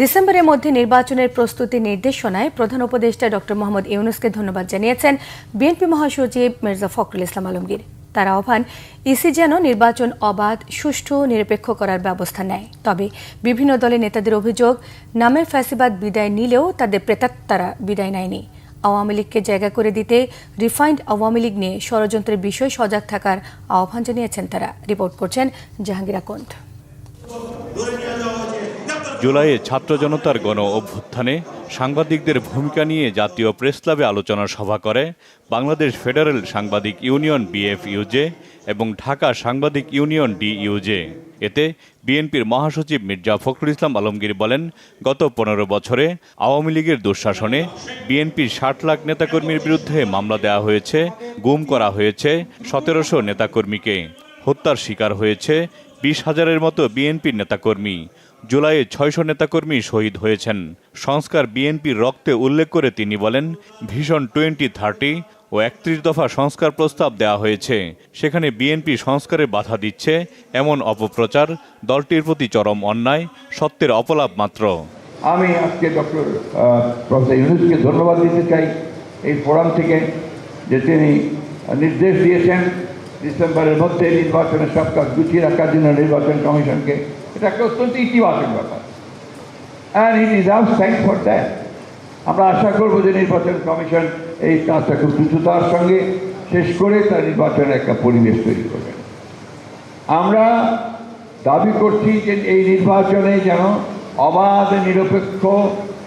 ডিসেম্বরের মধ্যে নির্বাচনের প্রস্তুতি নির্দেশনায় প্রধান উপদেষ্টা ডক্টর মোহাম্মদ ইউনূসকে ধন্যবাদ জানিয়েছেন বিএনপি মহাসচিব মির্জা ফখরুল ইসলাম আলমগীর। তার আহ্বান, ইসি যেন নির্বাচন অবাধ, সুষ্ঠু, নিরপেক্ষ করার ব্যবস্থা নেয়। তবে বিভিন্ন দলের নেতাদের অভিযোগ, নামের ফ্যাসিবাদ বিদায় নিলেও তাদের প্রেতাত্মারা বিদায় নেয়নি। আওয়ামী লীগকে জায়গা করে দিতে রিফাইন্ড আওয়ামী লীগ নিয়ে ষড়যন্ত্রের বিষয়ে সজাগ থাকার আহ্বান জানিয়েছেন তারা। রিপোর্ট করছেন জাহাঙ্গীর আকন্দ। জুলাইয়ে ছাত্র জনতার গণ অভ্যুত্থানে সাংবাদিকদের ভূমিকা নিয়ে জাতীয় প্রেস ক্লাবে আলোচনা সভা করে বাংলাদেশ ফেডারেল সাংবাদিক ইউনিয়ন BFUJ এবং ঢাকা সাংবাদিক ইউনিয়ন DUJ। এতে বিএনপির মহাসচিব মির্জা ফখরুল ইসলাম আলমগীর বলেন, গত 15 বছরে আওয়ামী লীগের দুঃশাসনে বিএনপির 60 লাখ নেতাকর্মীর বিরুদ্ধে মামলা দেওয়া হয়েছে, গুম করা হয়েছে 1700 নেতাকর্মীকে, হত্যার শিকার হয়েছে 20,000-এর মতো বিএনপির নেতাকর্মী। জুলাইয়ে 600 নেতাকর্মী শহীদ হয়েছেন। সংস্কার বিএনপির রক্তে উল্লেখ করে তিনি বলেন, ভিশন 2030 ও 31 দফা সংস্কার প্রস্তাব দেওয়া হয়েছে। সেখানে বিএনপি সংস্কারে বাধা দিচ্ছে এমন অপপ্রচার দলটির প্রতি চরম অন্যায়, সত্যের অপলাপ মাত্র। আমি আজকে ডক্টর ইউনূসকে ধন্যবাদ দিতে চাই এই ফোরাম থেকে, যে তিনি নির্দেশ দিয়েছেন ডিসেম্বরের মধ্যে নির্বাচনের সব কাজ গুছিয়ে রাখার জন্য নির্বাচন কমিশনকে। এটা একটা অত্যন্ত ইতিবাচক ব্যাপার, and he deserves thanks for that. আমরা আশা করব যে নির্বাচন কমিশন এই কাজটা খুব দ্রুততার সঙ্গে শেষ করে তার নির্বাচনের একটা পরিবেশ তৈরি করবেন। আমরা দাবি করছি যে এই নির্বাচনে যেন অবাধ, নিরপেক্ষ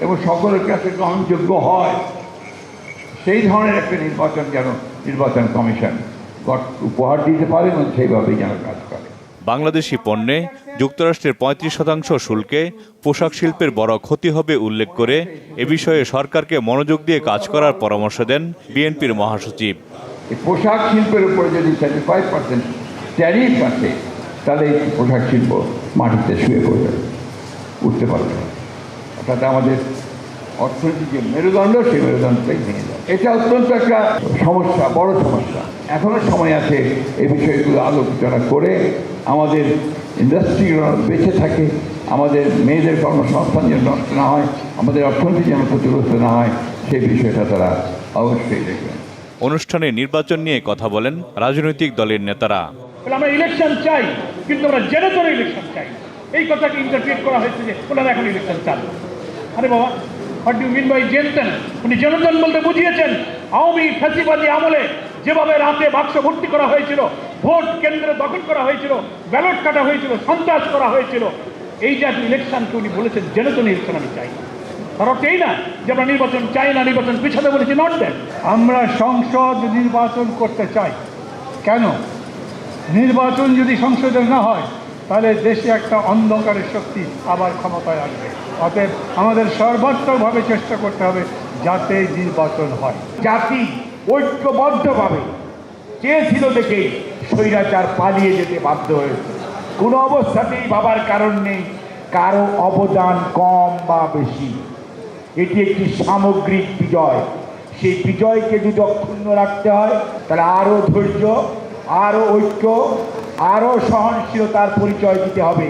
এবং সকলের কাছে গ্রহণযোগ্য হয়, সেই ধরনের একটা নির্বাচন যেন নির্বাচন কমিশন উপহার দিতে পারে এবং সেইভাবেই যেন কাজ করে। বাংলাদেশি পণ্যে যুক্তরাষ্ট্রের 35% শুল্কে পোশাক শিল্পের বড় ক্ষতি হবে উল্লেখ করে এ বিষয়ে সরকারকে মনোযোগ দিয়ে কাজ করার পরামর্শ দেন বিএনপির মহাসচিব। পোশাক শিল্পের উপরে যদি 35% ট্যারিফ আছে, তাহলে এই পোশাক শিল্প মাটিতে শুয়ে পড়বে, উঠতে পারবে না। অর্থাৎ আমাদের অর্থনীতির যে মেরুদণ্ড, সেই মেরুদণ্ডটাই ভেঙে যায়। এটা অত্যন্ত একটা সমস্যা, বড় সমস্যা। এখনো সময় আছে এই বিষয়গুলো আলোচনা করে আমাদের ইন্ডাস্ট্রিগুলো বেঁচে থাকে, আমাদের মেয়েদের কর্মসংস্থান যেন নষ্ট না হয়, আমাদের অর্থনীতি যেন ক্ষতিগ্রস্ত না হয়, সেই বিষয়টা তারা অবশ্যই দেখবেন। অনুষ্ঠানে নির্বাচন নিয়ে কথা বলেন রাজনৈতিক দলের নেতারা। আমরা ইলেকশন চাই, কিন্তু আমরা জেনে ধরে ইলেকশন চাই। এই কথাকে ইন্টারপ্রিট করা হয়েছে যে ওনারা এখন ইলেকশন চান। আরে বাবা, হোয়াট ডু মিন বাই জেনতেন? উনি জনগণ বলতে বুঝিয়েছেন আওয়ামী ফ্যাসিবাদী আমলে যেভাবে রাতে বাক্স ভর্তি করা হয়েছিল, ভোট কেন্দ্র দখল করা হয়েছিল, ব্যালট কাটা হয়েছিল, সন্ত্রাস করা হয়েছিল, এই যে ইলেকশনকে উনি বলেছেন জেনেতন ইলেকশন আমি চাই। তার অর্থ এই না যে আমরা নির্বাচন চাই না, নির্বাচন পিছাতে বলেছি, নট দ্যাট। আমরা সংসদ নির্বাচন করতে চাই। কেন? নির্বাচন যদি সংসদে না হয়, তাহলে দেশে একটা অন্ধকারের শক্তি আবার ক্ষমতায় আসবে। অতএব আমাদের সর্বাত্মকভাবে চেষ্টা করতে হবে যাতে নির্বাচন হয়। জাতি ঐক্যবদ্ধভাবে চেয়েছিল দেখে স্বৈরাচার পালিয়ে যেতে বাধ্য হয়েছে। কোনো অবস্থাতেই ভাবার কারণ নেই কারো অবদান কম বা বেশি। এটি একটি সামগ্রিক বিজয়। সেই বিজয়কে যদি অক্ষুণ্ণ রাখতে হয়, তাহলে আরও ধৈর্য, আরও ঐক্য, আরও সহনশীলতার পরিচয় দিতে হবে।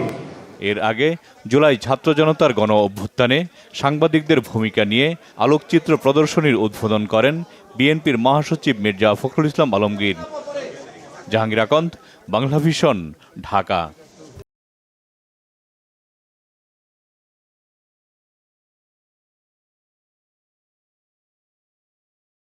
এর আগে জুলাই ছাত্র জনতার গণ অভ্যুত্থানে সাংবাদিকদের ভূমিকা নিয়ে আলোকচিত্র প্রদর্শনীর উদ্বোধন করেন বিএনপির মহাসচিব মির্জা ফখরুল ইসলাম আলমগীর। জাহাঙ্গীর আকন্দ, বাংলা ভিশন, ঢাকা।